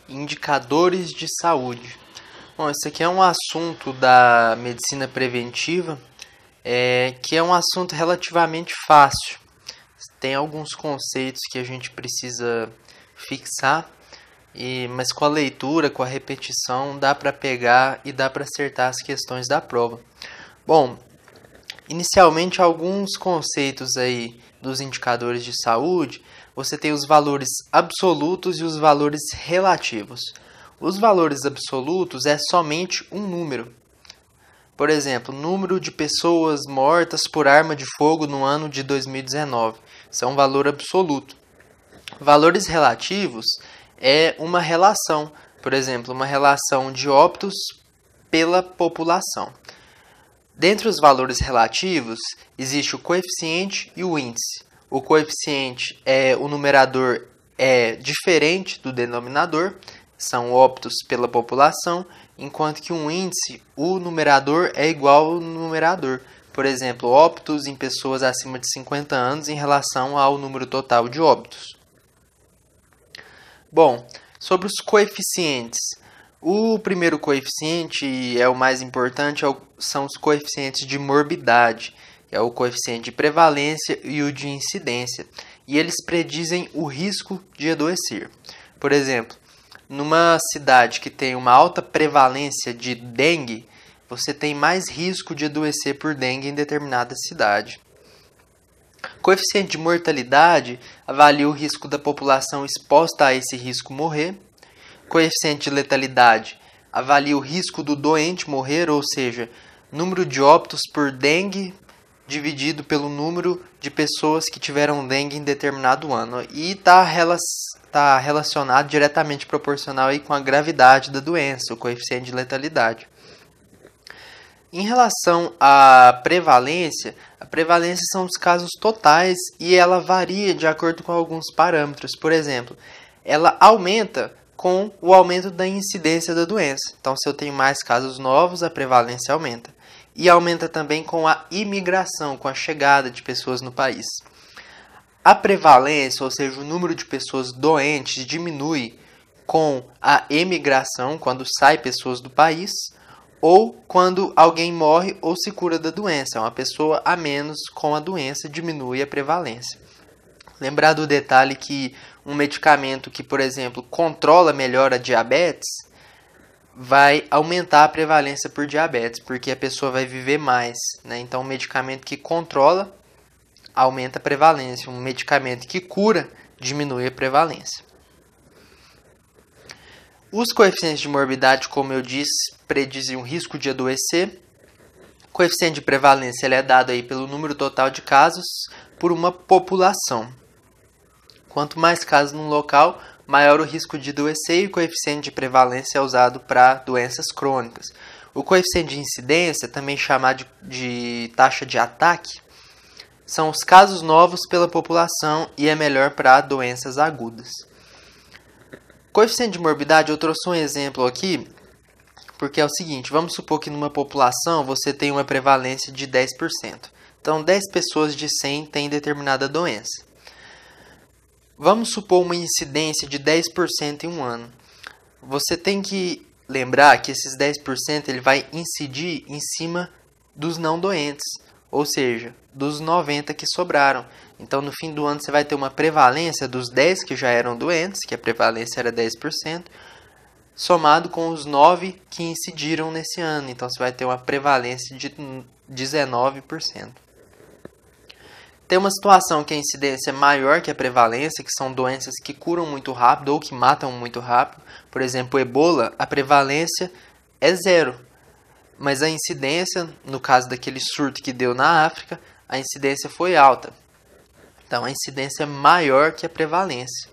Indicadores de saúde. Bom, esse aqui é um assunto da medicina preventiva, que é um assunto relativamente fácil. Tem alguns conceitos que a gente precisa fixar, mas com a leitura, com a repetição, dá para pegar e dá para acertar as questões da prova. Bom, inicialmente alguns conceitos aí dos indicadores de saúde. Você tem os valores absolutos e os valores relativos. Os valores absolutos é somente um número. Por exemplo, número de pessoas mortas por arma de fogo no ano de 2019. Isso é um valor absoluto. Valores relativos é uma relação. Por exemplo, uma relação de óbitos pela população. Dentre os valores relativos, existe o coeficiente e o índice. O coeficiente o numerador é diferente do denominador, são óbitos pela população, enquanto que um índice, o numerador é igual ao numerador. Por exemplo, óbitos em pessoas acima de 50 anos em relação ao número total de óbitos. Bom, sobre os coeficientes. O primeiro coeficiente é o mais importante, são os coeficientes de morbidade. É o coeficiente de prevalência e o de incidência. E eles predizem o risco de adoecer. Por exemplo, numa cidade que tem uma alta prevalência de dengue, você tem mais risco de adoecer por dengue em determinada cidade. Coeficiente de mortalidade avalia o risco da população exposta a esse risco morrer. Coeficiente de letalidade avalia o risco do doente morrer, ou seja, número de óbitos por dengue dividido pelo número de pessoas que tiveram dengue em determinado ano. E está relacionado diretamente proporcional aí com a gravidade da doença, o coeficiente de letalidade. Em relação à prevalência, a prevalência são os casos totais e ela varia de acordo com alguns parâmetros. Por exemplo, ela aumenta com o aumento da incidência da doença. Então, se eu tenho mais casos novos, a prevalência aumenta. E aumenta também com a imigração, com a chegada de pessoas no país. A prevalência, ou seja, o número de pessoas doentes, diminui com a emigração, quando sai pessoas do país, ou quando alguém morre ou se cura da doença. Uma pessoa a menos com a doença diminui a prevalência. Lembrar do detalhe que um medicamento que, por exemplo, controla melhor a diabetes, vai aumentar a prevalência por diabetes, porque a pessoa vai viver mais, né? Então, um medicamento que controla aumenta a prevalência. Um medicamento que cura diminui a prevalência. Os coeficientes de morbidade, como eu disse, predizem o risco de adoecer. O coeficiente de prevalência ele é dado aí pelo número total de casos por uma população. Quanto mais casos num local, maior o risco de adoecer, e o coeficiente de prevalência é usado para doenças crônicas. O coeficiente de incidência, também chamado de taxa de ataque, são os casos novos pela população e é melhor para doenças agudas. Coeficiente de morbidade, eu trouxe um exemplo aqui, porque é o seguinte, vamos supor que numa população você tem uma prevalência de 10%. Então, 10 pessoas de 100 têm determinada doença. Vamos supor uma incidência de 10% em um ano. Você tem que lembrar que esses 10% ele vai incidir em cima dos não doentes, ou seja, dos 90 que sobraram. Então, no fim do ano, você vai ter uma prevalência dos 10 que já eram doentes, que a prevalência era 10%, somado com os 9 que incidiram nesse ano. Então, você vai ter uma prevalência de 19%. Tem uma situação que a incidência é maior que a prevalência, que são doenças que curam muito rápido ou que matam muito rápido. Por exemplo, o Ebola, a prevalência é 0. Mas a incidência, no caso daquele surto que deu na África, a incidência foi alta. Então, a incidência é maior que a prevalência.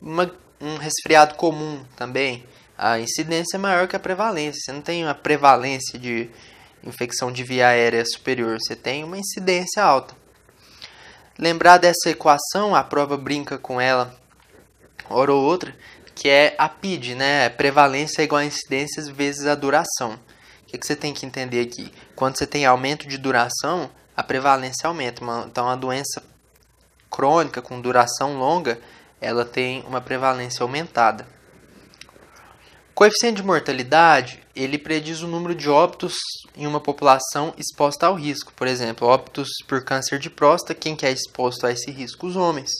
Um resfriado comum também, a incidência é maior que a prevalência. Você não tem uma prevalência de infecção de via aérea superior, você tem uma incidência alta. Lembrar dessa equação, a prova brinca com ela, hora ou outra, que é a PID, né? Prevalência é igual a incidência vezes a duração. O que você tem que entender aqui? Quando você tem aumento de duração, a prevalência aumenta. Então, a doença crônica com duração longa, ela tem uma prevalência aumentada. Coeficiente de mortalidade, ele prediz o número de óbitos em uma população exposta ao risco. Por exemplo, óbitos por câncer de próstata, quem que é exposto a esse risco? Os homens.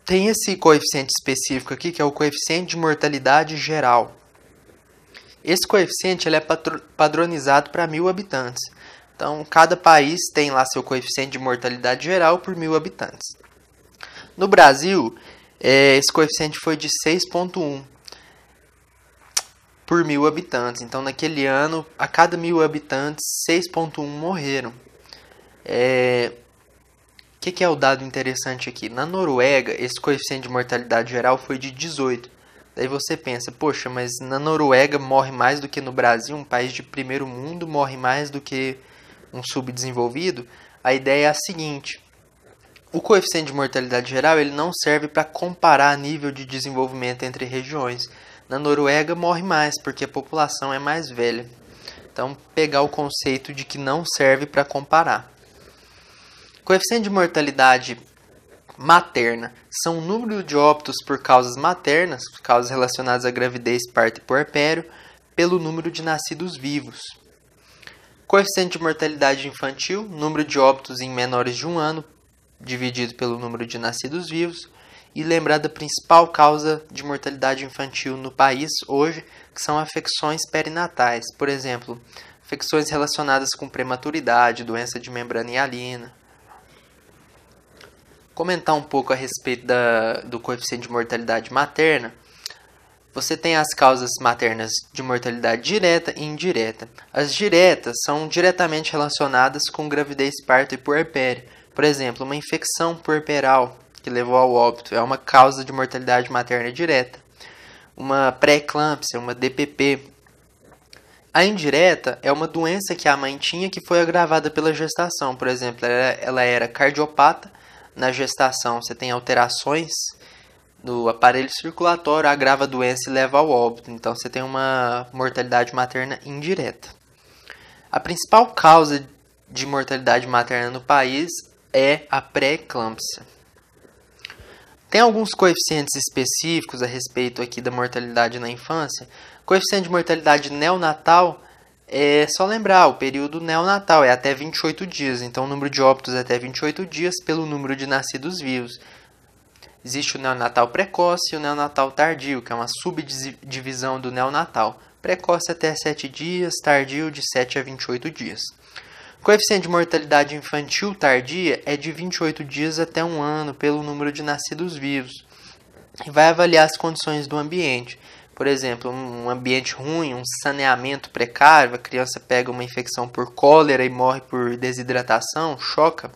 Tem esse coeficiente específico aqui, que é o coeficiente de mortalidade geral. Esse coeficiente ele é padronizado para 1.000 habitantes. Então, cada país tem lá seu coeficiente de mortalidade geral por 1.000 habitantes. No Brasil, esse coeficiente foi de 6,1 por 1.000 habitantes. Então, naquele ano, a cada 1.000 habitantes, 6,1 morreram. O que é o dado interessante aqui? Na Noruega, esse coeficiente de mortalidade geral foi de 18. Daí você pensa, poxa, mas na Noruega morre mais do que no Brasil, um país de primeiro mundo morre mais do que um subdesenvolvido? A ideia é a seguinte: o coeficiente de mortalidade geral ele não serve para comparar nível de desenvolvimento entre regiões. Na Noruega morre mais porque a população é mais velha. Então, pegar o conceito de que não serve para comparar. Coeficiente de mortalidade materna são o número de óbitos por causas maternas, causas relacionadas à gravidez, parto e puerpério, pelo número de nascidos vivos. Coeficiente de mortalidade infantil, número de óbitos em menores de 1 ano, dividido pelo número de nascidos vivos. E lembrar da principal causa de mortalidade infantil no país hoje, que são afecções perinatais. Por exemplo, afecções relacionadas com prematuridade, doença de membrana hialina. Comentar um pouco a respeito do coeficiente de mortalidade materna. Você tem as causas maternas de mortalidade direta e indireta. As diretas são diretamente relacionadas com gravidez, parto e puerpério. Por exemplo, uma infecção puerperal que levou ao óbito é uma causa de mortalidade materna direta. Uma pré-eclâmpsia, uma DPP. A indireta é uma doença que a mãe tinha que foi agravada pela gestação. Por exemplo, ela era cardiopata. Na gestação você tem alterações no aparelho circulatório, agrava a doença e leva ao óbito. Então você tem uma mortalidade materna indireta. A principal causa de mortalidade materna no país é a pré-eclâmpsia. Tem alguns coeficientes específicos a respeito aqui da mortalidade na infância. Coeficiente de mortalidade neonatal é só lembrar, o período neonatal é até 28 dias. Então o número de óbitos é até 28 dias pelo número de nascidos vivos. Existe o neonatal precoce e o neonatal tardio, que é uma subdivisão do neonatal. Precoce até 7 dias, tardio de 7 a 28 dias. O coeficiente de mortalidade infantil tardia é de 28 dias até 1 ano pelo número de nascidos vivos. E vai avaliar as condições do ambiente. Por exemplo, um ambiente ruim, um saneamento precário, a criança pega uma infecção por cólera e morre por desidratação, choca.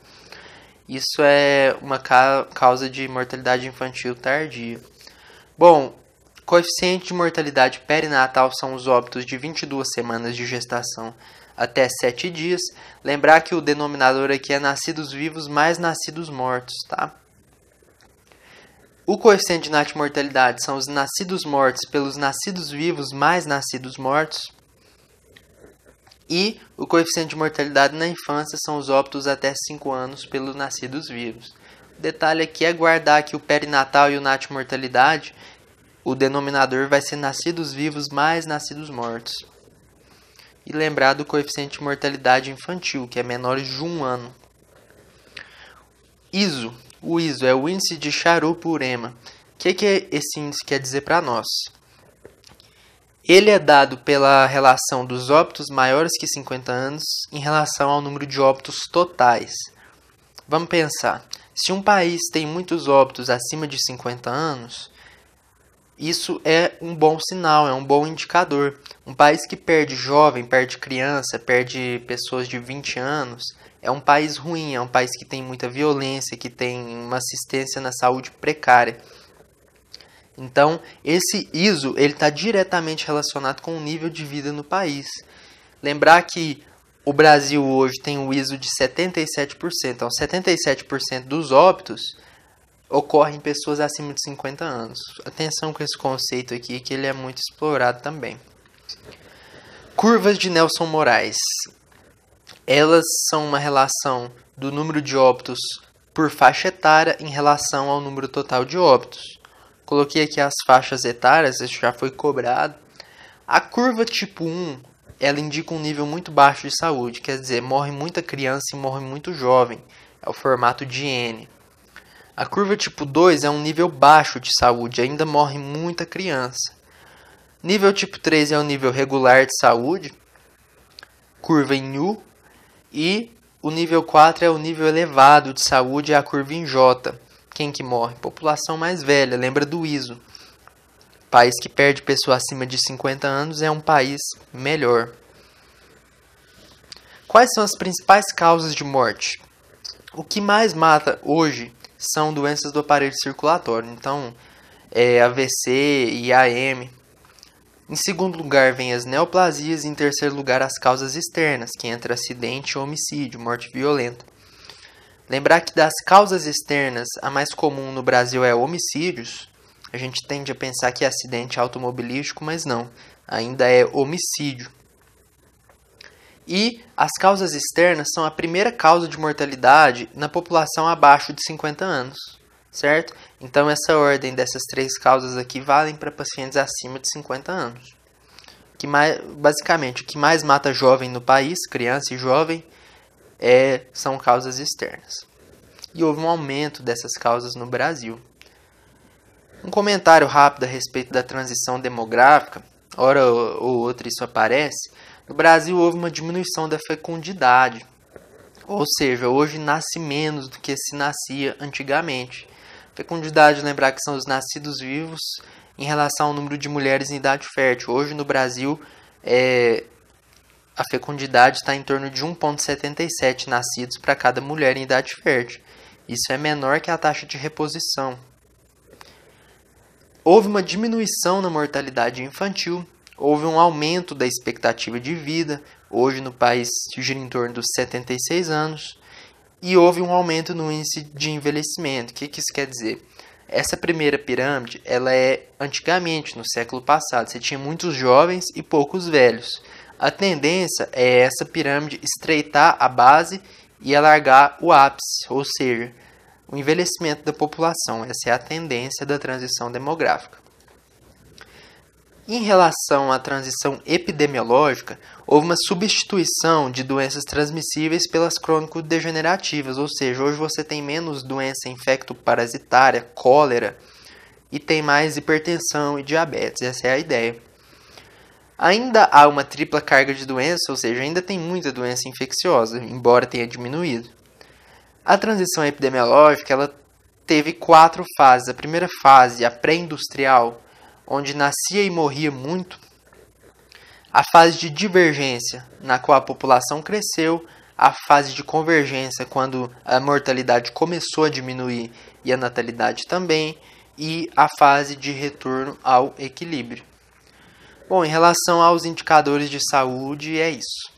Isso é uma causa de mortalidade infantil tardia. Bom, coeficiente de mortalidade perinatal são os óbitos de 22 semanas de gestação até 7 dias. Lembrar que o denominador aqui é nascidos vivos mais nascidos mortos, tá? O coeficiente de natimortalidade são os nascidos mortos pelos nascidos vivos mais nascidos mortos. E o coeficiente de mortalidade na infância são os óbitos até 5 anos pelos nascidos vivos. O detalhe aqui é guardar que o perinatal e o natimortalidade, o denominador vai ser nascidos vivos mais nascidos mortos. E lembrar do coeficiente de mortalidade infantil, que é menor de 1 ano. ISO. O ISO é o índice de Charop-Urema. O que esse índice quer dizer para nós? Ele é dado pela relação dos óbitos maiores que 50 anos em relação ao número de óbitos totais. Vamos pensar. Se um país tem muitos óbitos acima de 50 anos, isso é um bom sinal, é um bom indicador. Um país que perde jovem, perde criança, perde pessoas de 20 anos, é um país ruim, é um país que tem muita violência, que tem uma assistência na saúde precária. Então, esse ISO está diretamente relacionado com o nível de vida no país. Lembrar que o Brasil hoje tem um ISO de 77%. Então, 77% dos óbitos ocorrem em pessoas acima de 50 anos. Atenção com esse conceito aqui, que ele é muito explorado também. Curvas de Nelson Moraes. Elas são uma relação do número de óbitos por faixa etária em relação ao número total de óbitos. Coloquei aqui as faixas etárias, isso já foi cobrado. A curva tipo 1, ela indica um nível muito baixo de saúde, quer dizer, morre muita criança e morre muito jovem. É o formato de N. A curva tipo 2 é um nível baixo de saúde, ainda morre muita criança. Nível tipo 3 é um nível regular de saúde, curva em U. E o nível 4 é o nível elevado de saúde, é a curva em J. Quem que morre? População mais velha, lembra do ISO. País que perde pessoa acima de 50 anos é um país melhor. Quais são as principais causas de morte? O que mais mata hoje são doenças do aparelho circulatório. Então, AVC e AM. Em segundo lugar, vem as neoplasias e em terceiro lugar as causas externas, que entra acidente ou homicídio, morte violenta. Lembrar que das causas externas, a mais comum no Brasil é homicídios. A gente tende a pensar que é acidente automobilístico, mas não, ainda é homicídio. E as causas externas são a primeira causa de mortalidade na população abaixo de 50 anos, certo? Então essa ordem dessas três causas aqui valem para pacientes acima de 50 anos. Basicamente, o que mais mata jovem no país, criança e jovem, são causas externas. E houve um aumento dessas causas no Brasil. Um comentário rápido a respeito da transição demográfica, hora ou outra isso aparece. No Brasil houve uma diminuição da fecundidade, ou seja, hoje nasce menos do que se nascia antigamente. Fecundidade, lembrar que são os nascidos vivos em relação ao número de mulheres em idade fértil. Hoje no Brasil a fecundidade está em torno de 1,77 nascidos para cada mulher em idade fértil. Isso é menor que a taxa de reposição. Houve uma diminuição na mortalidade infantil, houve um aumento da expectativa de vida, hoje no país gira em torno dos 76 anos, e houve um aumento no índice de envelhecimento. O que isso quer dizer? Essa primeira pirâmide, ela é antigamente, no século passado, você tinha muitos jovens e poucos velhos. A tendência é essa pirâmide estreitar a base e alargar o ápice, ou seja, o envelhecimento da população. Essa é a tendência da transição demográfica. Em relação à transição epidemiológica, houve uma substituição de doenças transmissíveis pelas crônico-degenerativas, ou seja, hoje você tem menos doença infecto-parasitária, cólera, e tem mais hipertensão e diabetes. Essa é a ideia. Ainda há uma tripla carga de doenças, ou seja, ainda tem muita doença infecciosa, embora tenha diminuído. A transição epidemiológica ela teve 4 fases. A primeira fase, a pré-industrial, onde nascia e morria muito. A fase de divergência, na qual a população cresceu. A fase de convergência, quando a mortalidade começou a diminuir e a natalidade também. E a fase de retorno ao equilíbrio. Bom, em relação aos indicadores de saúde, é isso.